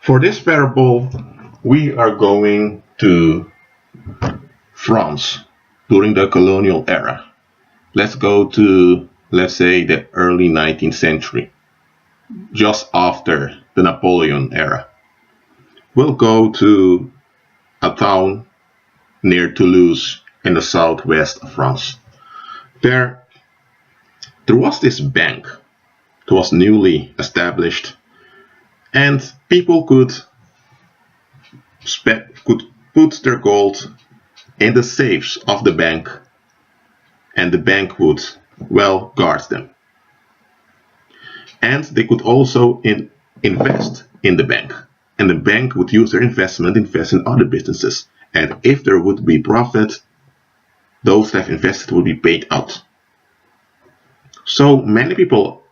For this parable, we are going to France during the colonial era. Let's go to, let's say, the early 19th century, just after the Napoleon era. We'll go to a town near Toulouse in the southwest of France. There was this bank that was newly established, and people could put their gold in the safes of the bank, and the bank would, well, guard them. And they could also invest in the bank, and the bank would use their investment, invest in other businesses, and if there would be profit, those that have invested would be paid out. So many people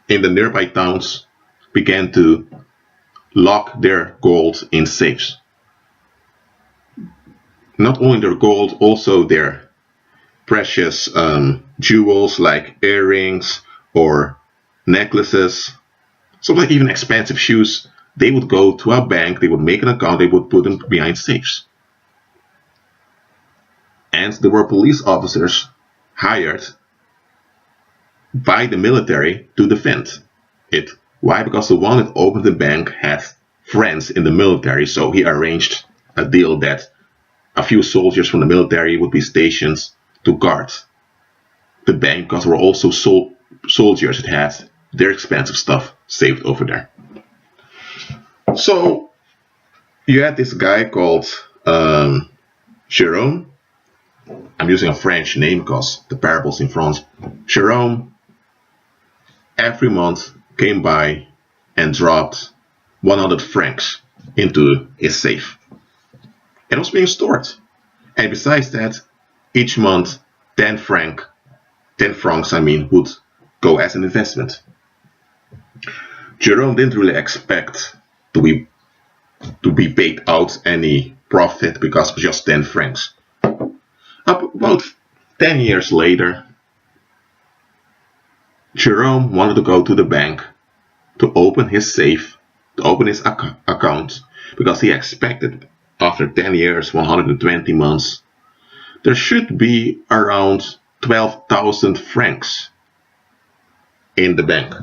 in the nearby towns began to lock their gold in safes. Not only their gold, also their precious jewels like earrings or necklaces, so like even expensive shoes. They would go to a bank, they would make an account, they would put them behind safes. And there were police officers hired by the military to defend it. Why? Because the one that opened the bank had friends in the military, so he arranged a deal that a few soldiers from the military would be stationed to guard the bank, because there were also soldiers that had their expensive stuff saved over there. So you had this guy called Jerome. I'm using a French name because the parable's in France. Jerome every month came by and dropped 100 francs into his safe. It was being stored. And besides that, each month 10 francs would go as an investment. Jerome didn't really expect to be paid out any profit because of just 10 francs. About 10 years later, Jerome wanted to go to the bank to open his safe, to open his account, because he expected after 10 years, 120 months, there should be around 12,000 francs in the bank.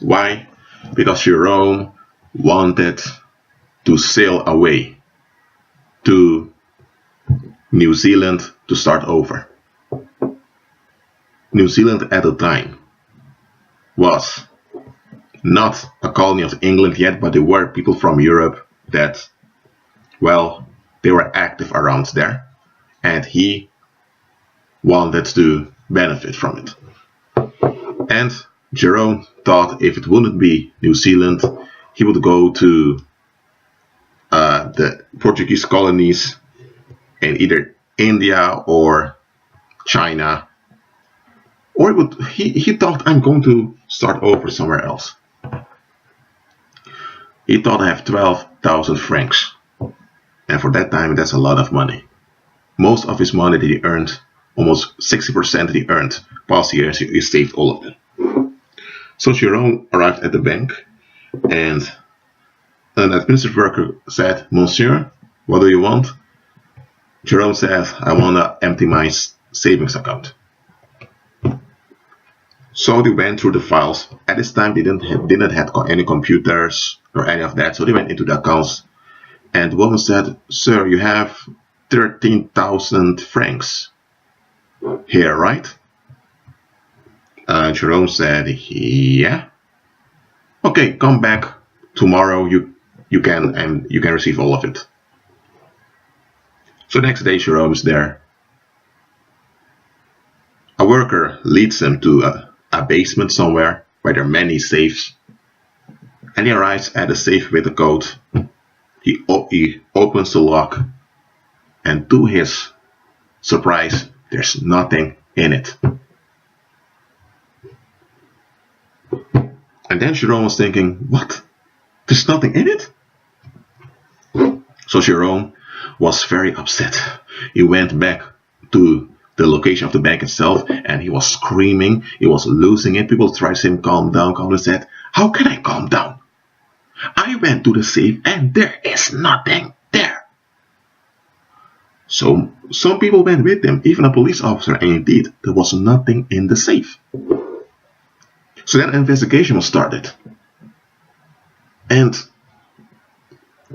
Why? Because Jerome wanted to sail away to New Zealand to start over. New Zealand at the time was not a colony of England yet, but there were people from Europe that, well, they were active around there, and he wanted to benefit from it. And Jerome thought if it wouldn't be New Zealand, he would go to the Portuguese colonies in either India or China, or he thought, I'm going to start over somewhere else. He thought I have 12,000 francs, and for that time that's a lot of money. Most of his money that he earned, almost 60% that he earned past years, he saved all of them. So Jerome arrived at the bank, and an administrative worker said, Monsieur, what do you want? Jerome said, I want to empty my savings account. So they went through the files. At this time, they didn't have any computers or any of that, so they went into the accounts. And the woman said, Sir, you have 13,000 francs here, right? Jerome said, yeah. Okay, come back tomorrow. You can receive all of it. So next day, Jerome is there. A worker leads him to a basement somewhere where there are many safes, and he arrives at a safe with a code. He opens the lock, and to his surprise, there's nothing in it. And then Jerome was thinking, what? There's nothing in it? So Jerome was very upset. He went back to the location of the bank itself, and he was screaming. He was losing it. People tried to say, calm down, calm down. He said, how can I calm down? I went to the safe and there is nothing there. So some people went with him, even a police officer, and indeed there was nothing in the safe. So then an investigation was started. And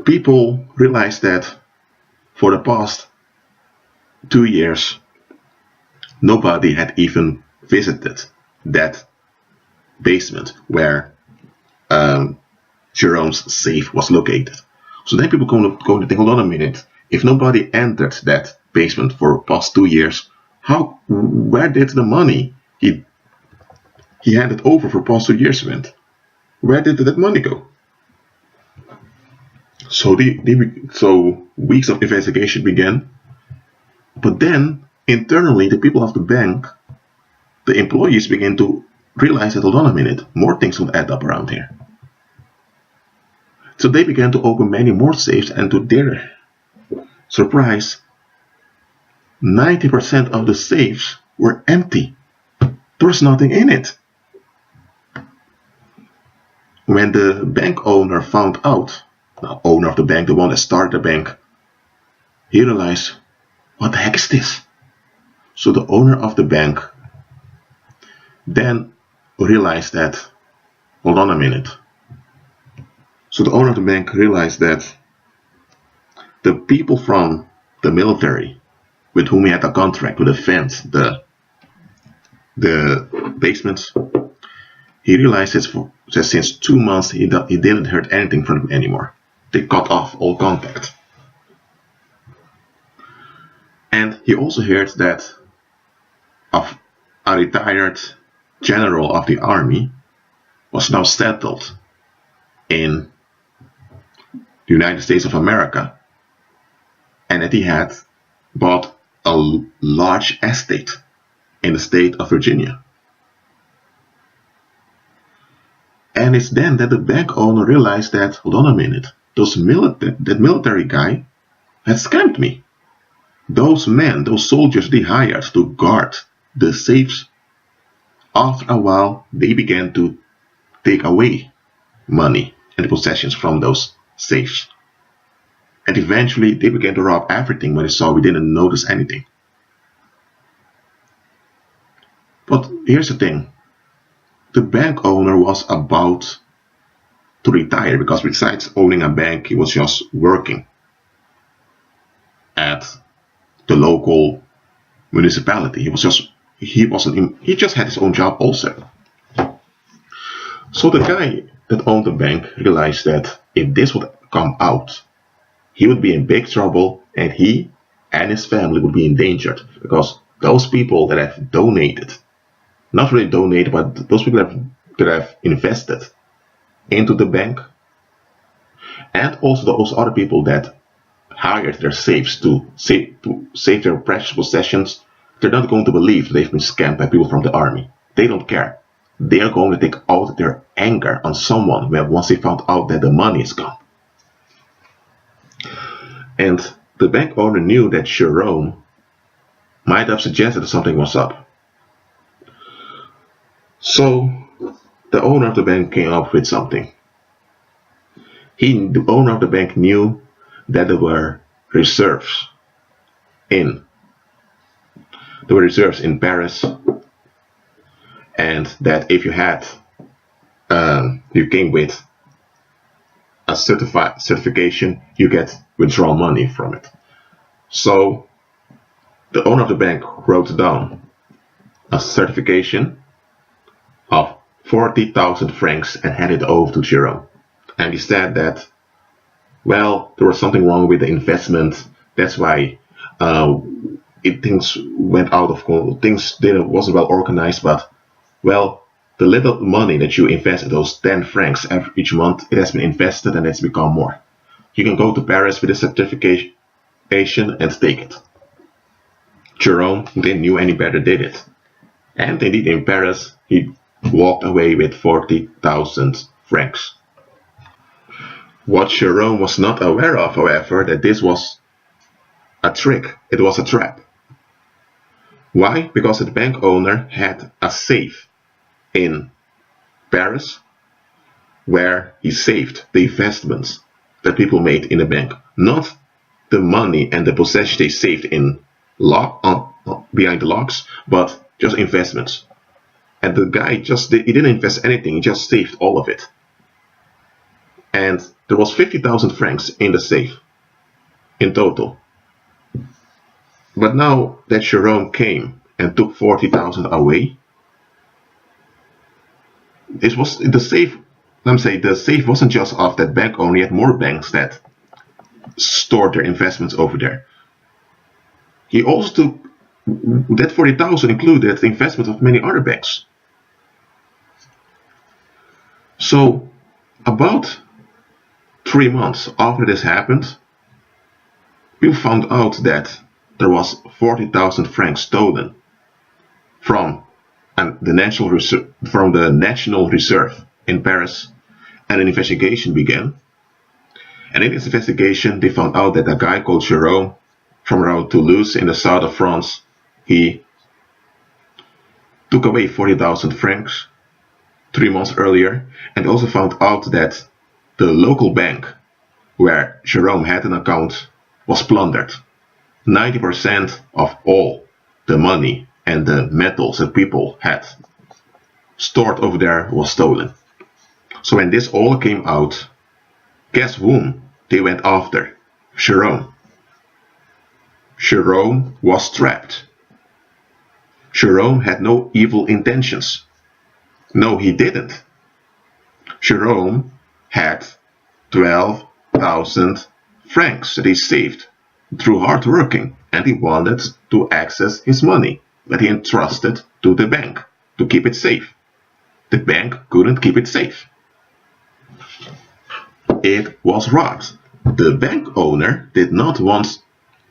people realized that for the past 2 years, nobody had even visited that basement where Jerome's safe was located. So then people going to think, hold on a minute, if nobody entered that basement for past 2 years, where did the money he handed over for past 2 years went? Where did that money go? So so weeks of investigation began, but then internally the people of the bank, the employees, began to realize that, hold on a minute, more things will add up around here. So they began to open many more safes, and to their surprise, 90% of the safes were empty. There was nothing in it. When the bank owner found out, the owner of the bank, the one that started the bank, he realized, what the heck is this? So the owner of the bank then realized that, hold on a minute. So the owner of the bank realized that the people from the military with whom he had a contract to defend the basements, he realized that since 2 months he didn't hear anything from them anymore. They cut off all contact. And he also heard that a retired general of the army was now settled in the United States of America, and that he had bought a large estate in the state of Virginia. And it's then that the bank owner realized that, hold on a minute, that military guy had scammed me. Those men, those soldiers they hired to guard the safes, after a while they began to take away money and possessions from those safes. And eventually they began to rob everything when they saw we didn't notice anything. But here's the thing. The bank owner was about to retire, because besides owning a bank, he was just working at the local municipality. He just had his own job also. So the guy that owned the bank realized that if this would come out, he would be in big trouble, and he and his family would be endangered, because those people that have donated, not really donated, but those people that have invested into the bank, and also those other people that hired their safes to save their precious possessions, they're not going to believe they've been scammed by people from the army. They don't care. They are going to take out their anger on someone once they found out that the money is gone. And the bank owner knew that Jerome might have suggested that something was up. So the owner of the bank came up with something. The owner of the bank knew that there were reserves in Paris, and that if you came with a certification, you get withdrawal money from it. So the owner of the bank wrote down a certification of 40,000 francs and handed it over to Jerome. And he said that, well, there was something wrong with the investment. That's why things went out of control. Things wasn't well organized. But, well, the little money that you invested, those 10 francs each month, it has been invested and it's become more. You can go to Paris with a certification and take it. Jerome, who didn't know any better, did it. And indeed, in Paris, he walked away with 40,000 francs. What Jerome was not aware of, however, that this was a trick. It was a trap. Why? Because the bank owner had a safe in Paris, where he saved the investments that people made in the bank, not the money and the possessions they saved in behind the locks, but just investments. And the guy he didn't invest anything, he just saved all of it. And there was 50,000 francs in the safe in total. But now that Jerome came and took 40,000 away, it was the safe. Let me say the safe wasn't just of that bank only. He had more banks that stored their investments over there. He also took that 40,000 included the investment of many other banks. So about 3 months after this happened, people found out that there was 40,000 francs stolen from the National Reserve in Paris, and an investigation began. And in this investigation, they found out that a guy called Jerome from around Toulouse in the south of France, he took away 40,000 francs 3 months earlier, and also found out that the local bank where Jerome had an account was plundered. 90% of all the money and the metals that people had stored over there was stolen. So when this all came out, guess whom they went after? Jerome. Jerome was trapped. Jerome had no evil intentions. No, he didn't. Jerome had 12,000 francs that he saved through hard working, and he wanted to access his money that he entrusted to the bank to keep it safe. The bank couldn't keep it safe. It was robbed. The bank owner did not want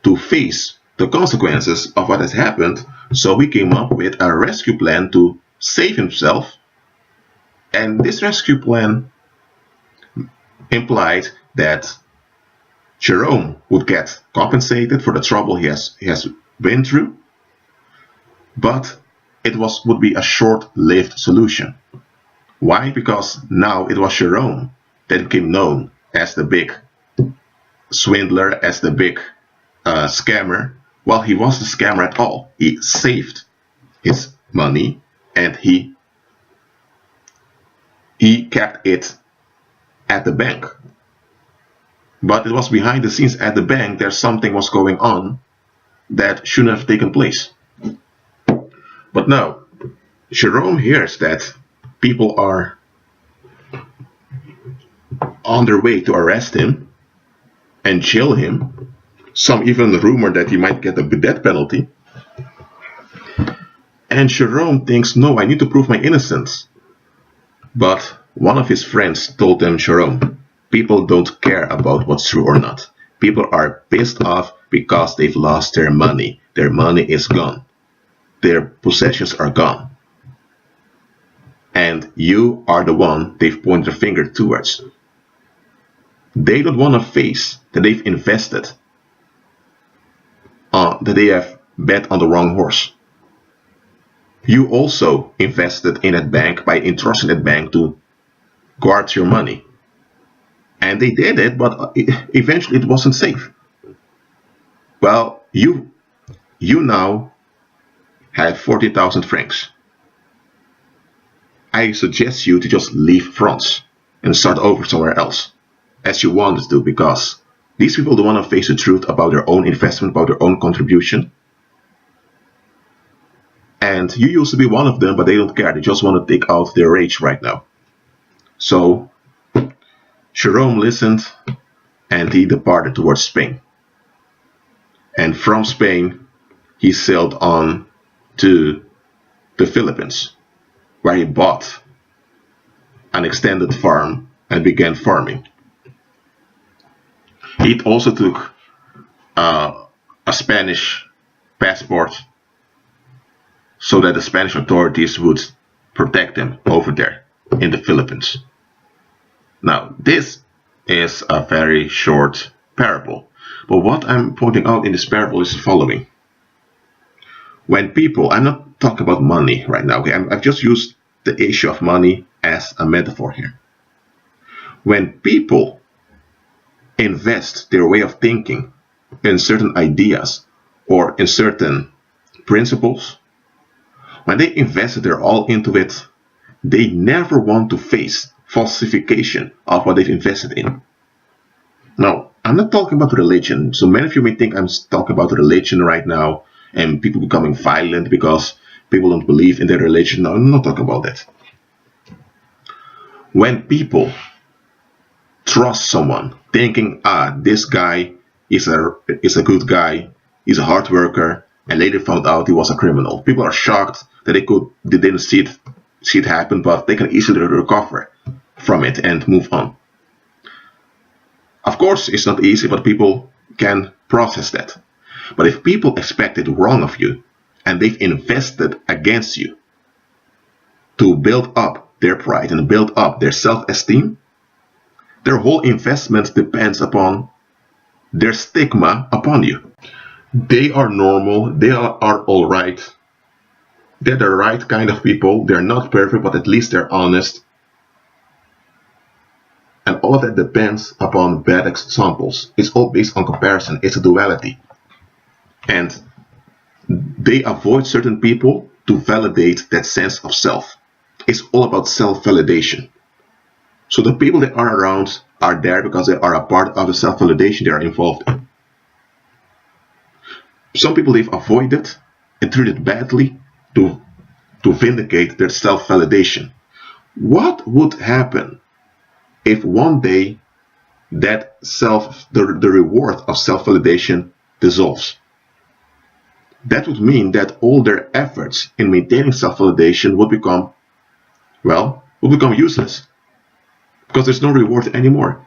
to face the consequences of what has happened, so he came up with a rescue plan to save himself. And this rescue plan implied that Jerome would get compensated for the trouble he has been through, but it would be a short-lived solution. Why? Because now it was Jerome that became known as the big swindler, as the big scammer. Well, he wasn't a scammer at all. He saved his money and he kept it at the bank. But it was behind the scenes at the bank that something was going on that shouldn't have taken place. But now, Jerome hears that people are on their way to arrest him and jail him. Some even rumor that he might get a death penalty. And Jerome thinks, no, I need to prove my innocence. But one of his friends told him, Jerome, people don't care about what's true or not. People are pissed off because they've lost their money. Their money is gone. Their possessions are gone. And you are the one they've pointed their finger towards. They don't want to face that they've invested, that they have bet on the wrong horse. You also invested in that bank by entrusting that bank to guard your money. And they did it, but eventually it wasn't safe. Well, you now have 40,000 francs. I suggest you to just leave France and start over somewhere else, as you wanted to, because these people don't want to face the truth about their own investment, about their own contribution. And you used to be one of them, but they don't care. They just want to take out their rage right now. So Jerome listened and he departed towards Spain. And from Spain, he sailed on to the Philippines, where he bought an extended farm and began farming. He also took a Spanish passport so that the Spanish authorities would protect him over there in the Philippines. Now, this is a very short parable, but what I'm pointing out in this parable is the following. When people, I'm not talking about money right now, okay? I've just used the issue of money as a metaphor here. When people invest their way of thinking in certain ideas or in certain principles, when they invested their all into it, they never want to face falsification of what they've invested in. Now, I'm not talking about religion. So many of you may think I'm talking about religion right now and people becoming violent because people don't believe in their religion. No, I'm not talking about that. When people trust someone thinking, this guy is a good guy, he's a hard worker, and later found out he was a criminal, people are shocked that they didn't see it happen, but they can easily recover from it and move on. Of course, it's not easy, but people can process that. But if people expected wrong of you and they've invested against you to build up their pride and build up their self-esteem, their whole investment depends upon their stigma upon you. They are normal, they are all right. They're the right kind of people. They're not perfect, but at least they're honest. And all of that depends upon bad examples. It's all based on comparison. It's a duality. And they avoid certain people to validate that sense of self. It's all about self-validation. So the people that are around are there because they are a part of the self-validation they are involved in. Some people they've avoided and treated badly to vindicate their self-validation. What would happen if one day that the reward of self-validation dissolves? That would mean that all their efforts in maintaining self-validation would become useless because there's no reward anymore.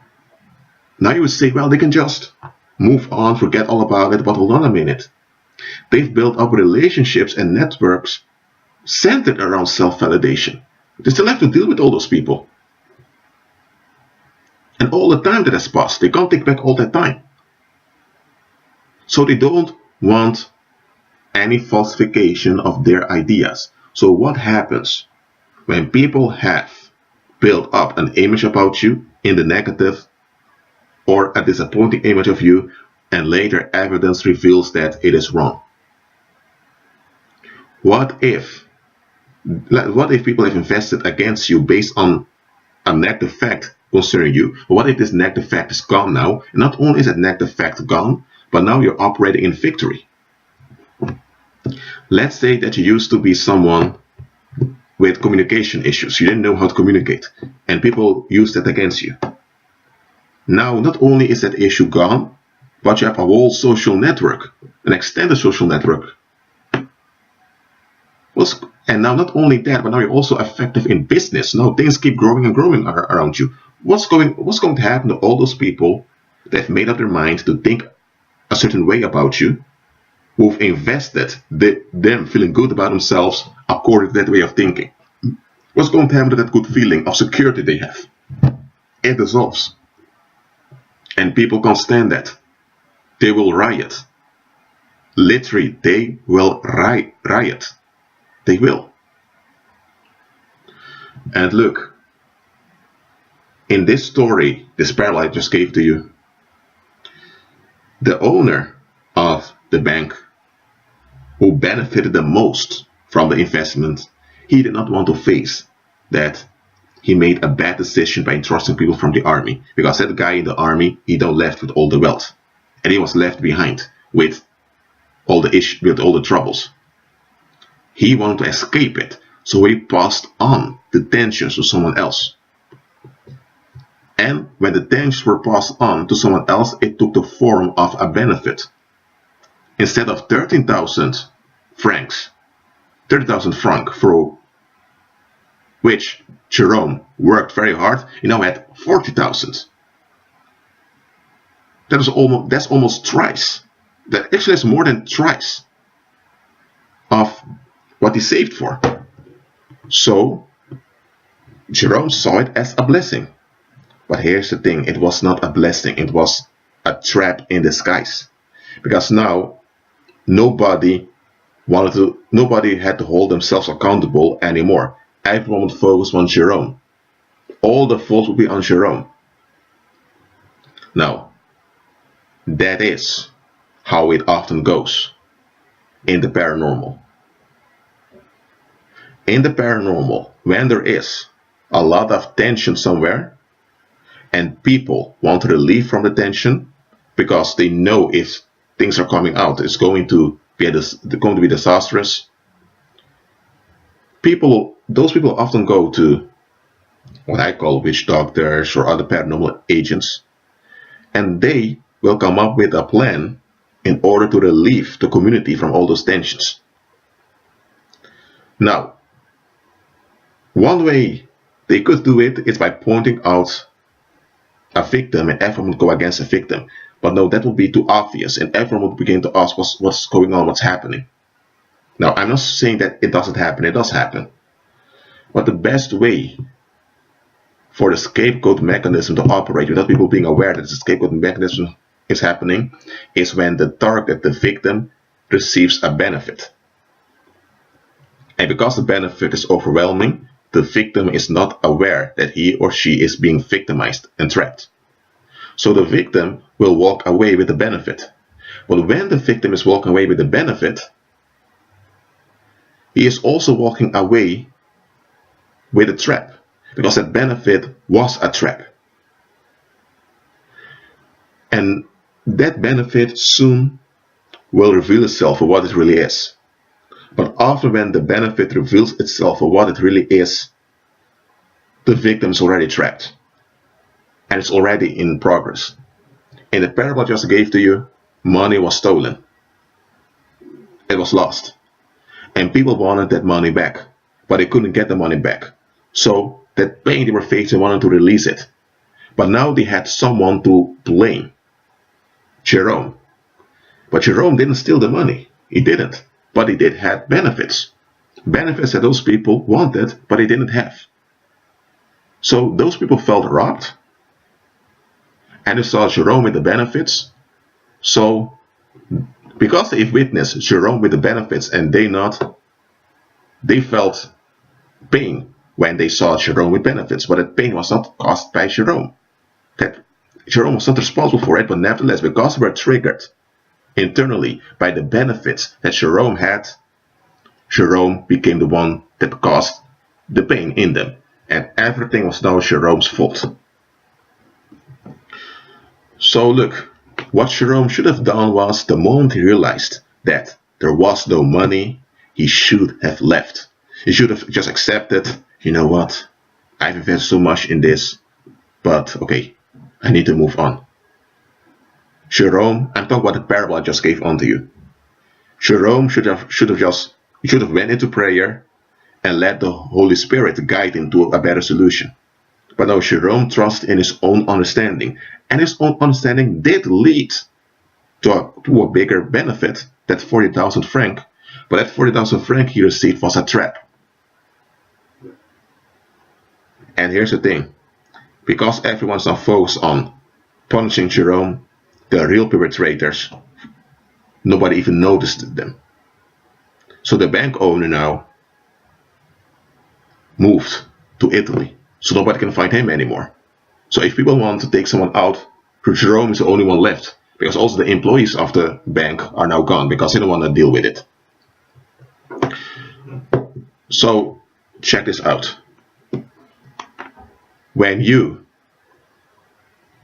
Now you would say, well, they can just move on, forget all about it, but hold on a minute. They've built up relationships and networks centered around self-validation. They still have to deal with all those people. And all the time that has passed, they can't take back all that time. So they don't want any falsification of their ideas. So what happens when people have built up an image about you in the negative or a disappointing image of you, and later evidence reveals that it is wrong? What if people have invested against you based on a negative fact concerning you? What if this negative fact is gone now? And not only is that negative fact gone, but now you're operating in victory. Let's say that you used to be someone with communication issues. You didn't know how to communicate, and people used that against you. Now, not only is that issue gone, but you have a whole social network, an extended social network. And now not only that, but now you're also effective in business. Now things keep growing and growing around you. What's going to happen to all those people that have made up their mind to think a certain way about you, who've invested them feeling good about themselves according to that way of thinking? What's going to happen to that good feeling of security they have? It dissolves. And people can't stand that. They will riot. Literally, they will riot. They will. And look, in this story, this parallel I just gave to you, the owner of the bank who benefited the most from the investment, he did not want to face that he made a bad decision by entrusting people from the army, because that guy in the army, he don't left with all the wealth, and he was left behind with all the troubles. He wanted to escape it, so he passed on the tensions to someone else. And when the tensions were passed on to someone else, it took the form of a benefit. Instead of 13,000 francs, for which Jerome worked very hard, he now had 40,000. That's almost thrice. That actually is more than thrice of what he saved for. So Jerome saw it as a blessing. But here's the thing, it was not a blessing, it was a trap in disguise. Because now nobody had to hold themselves accountable anymore. Everyone would focus on Jerome. All the fault would be on Jerome. Now, that is how it often goes in the paranormal. In the paranormal, when there is a lot of tension somewhere and people want relief from the tension because they know if things are coming out, it's going to be disastrous. Those people often go to what I call witch doctors or other paranormal agents, and they will come up with a plan in order to relieve the community from all those tensions. Now, one way they could do it is by pointing out a victim and everyone would go against a victim. But no, that would be too obvious and everyone would begin to ask what's going on, what's happening. Now, I'm not saying that it doesn't happen, it does happen. But the best way for the scapegoat mechanism to operate without people being aware that the scapegoat mechanism is happening is when the target, the victim, receives a benefit. And because the benefit is overwhelming, the victim is not aware that he or she is being victimized and trapped. So the victim will walk away with the benefit. But when the victim is walking away with the benefit, he is also walking away with a trap, because that benefit was a trap. And that benefit soon will reveal itself for what it really is. But often when the benefit reveals itself for what it really is, the victim is already trapped. And it's already in progress. In the parable I just gave to you, money was stolen. It was lost. And people wanted that money back, but they couldn't get the money back. So that pain they were facing, wanted to release it. But now they had someone to blame. Jerome. But Jerome didn't steal the money. He didn't. But he did have benefits. Benefits that those people wanted, but they didn't have. So those people felt robbed. And they saw Jerome with the benefits. So because they witnessed Jerome with the benefits and they not, they felt pain when they saw Jerome with benefits. But that pain was not caused by Jerome. That Jerome was not responsible for it, but nevertheless, because they were triggered internally by the benefits that Jerome had, Jerome became the one that caused the pain in them. And everything was now Jerome's fault. So look, what Jerome should have done was, the moment he realized that there was no money, he should have left. He should have just accepted, you know what, I've invested so much in this, but okay, I need to move on. Jerome, I'm talking about the parable I just gave unto you. Jerome should have went into prayer and let the Holy Spirit guide him to a better solution. But now Jerome trusted in his own understanding, and his own understanding did lead to a bigger benefit, that 40,000 franc. But that 40,000 franc he received was a trap. And here's the thing, because everyone's now focused on punishing Jerome, the real perpetrators, nobody even noticed them. So the bank owner now moved to Italy, so nobody can find him anymore. So if people want to take someone out, Jerome is the only one left, because also the employees of the bank are now gone, because they don't want to deal with it. So check this out. When you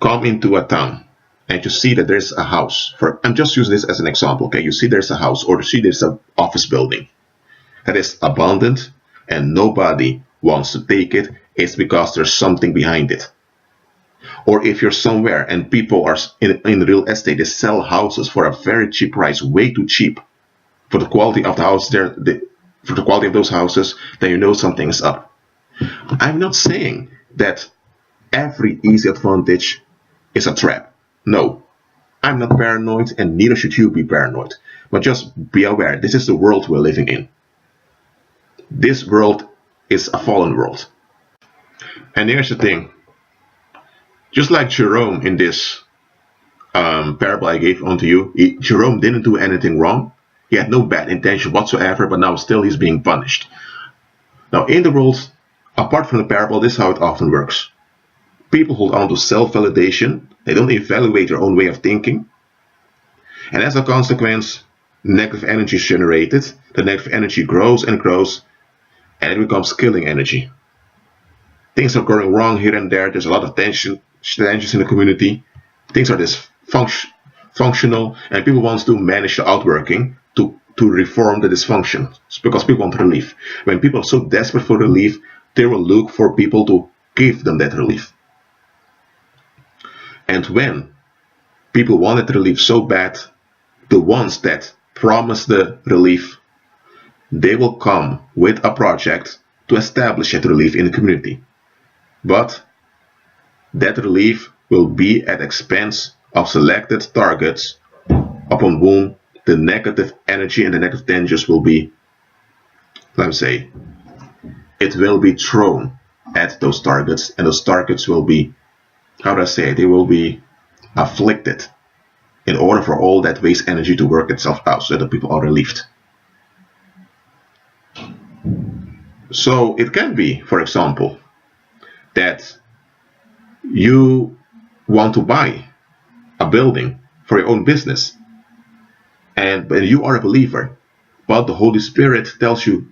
come into a town and you see that there's a house, I'm just using this as an example, okay? You see there's a house, or you see there's an office building that is abandoned and nobody wants to take it, it's because there's something behind it. Or if you're somewhere and people are in real estate, they sell houses for a very cheap price, way too cheap for the quality of the house for the quality of those houses, then you know something is up. I'm not saying that every easy advantage is a trap. No, I'm not paranoid, and neither should you be paranoid. But just be aware, this is the world we're living in. This world is a fallen world. And here's the thing. Just like Jerome in this parable I gave unto you, Jerome didn't do anything wrong. He had no bad intention whatsoever, but now still he's being punished. Now in the world, apart from the parable, this is how it often works. People hold on to self-validation. They don't evaluate their own way of thinking. And as a consequence, negative energy is generated. The negative energy grows and grows, and it becomes killing energy. Things are going wrong here and there. There's a lot of tensions in the community. Things are dysfunctional, and people want to manage the outworking to reform the dysfunction, because people want relief. When people are so desperate for relief, they will look for people to give them that relief. And when people wanted relief so bad, the ones that promise the relief, they will come with a project to establish that relief in the community. But that relief will be at expense of selected targets upon whom the negative energy and the negative tensions will be, let me say, it will be thrown at those targets, and those targets will be, how do I say it, they will be afflicted in order for all that waste energy to work itself out so that the people are relieved. So it can be, for example, that you want to buy a building for your own business, and you are a believer, but the Holy Spirit tells you,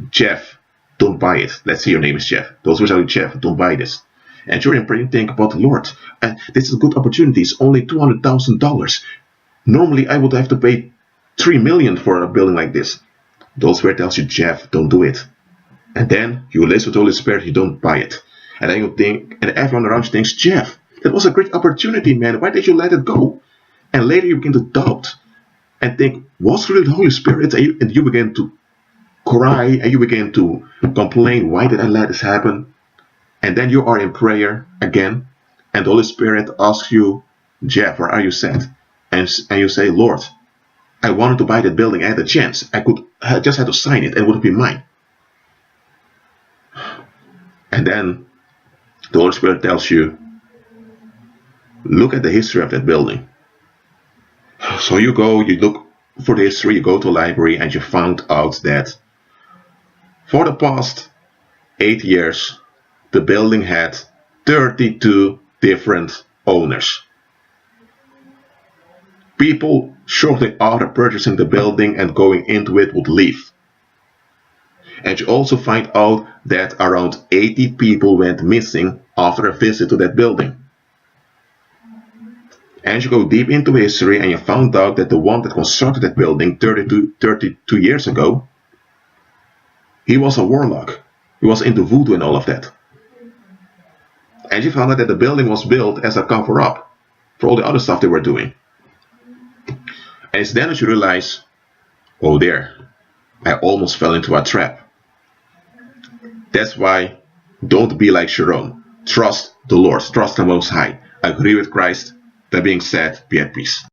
Jeff, don't buy it. Let's say your name is Jeff. Those who tell you, Jeff, don't buy this. And you're in prayer and think about the Lord. And this is a good opportunity. It's only $200,000. Normally, I would have to pay $3 million for a building like this. The Holy Spirit tells you, Jeff, don't do it. And then you listen to the Holy Spirit, you don't buy it. And then you think, and everyone around you thinks, Jeff, that was a great opportunity, man. Why did you let it go? And later you begin to doubt and think, was really the Holy Spirit? And you begin to cry and you begin to complain, why did I let this happen? And then you are in prayer again, and the Holy Spirit asks you, Jeff, where are you set? And you say, Lord, I wanted to buy that building. I had a chance. I just had to sign it and it would be mine. And then the Holy Spirit tells you, look at the history of that building. So you look for the history, you go to a library, and you found out that for the past 8 years, the building had 32 different owners. People shortly after purchasing the building and going into it would leave. And you also find out that around 80 people went missing after a visit to that building. And you go deep into history and you found out that the one that constructed that building 32 years ago, he was a warlock. He was into voodoo and all of that. And you found out that the building was built as a cover-up for all the other stuff they were doing. And it's then that you realize, oh there, I almost fell into a trap. That's why, don't be like Sharon. Trust the Lord. Trust the Most High. Agree with Christ. That being said, be at peace.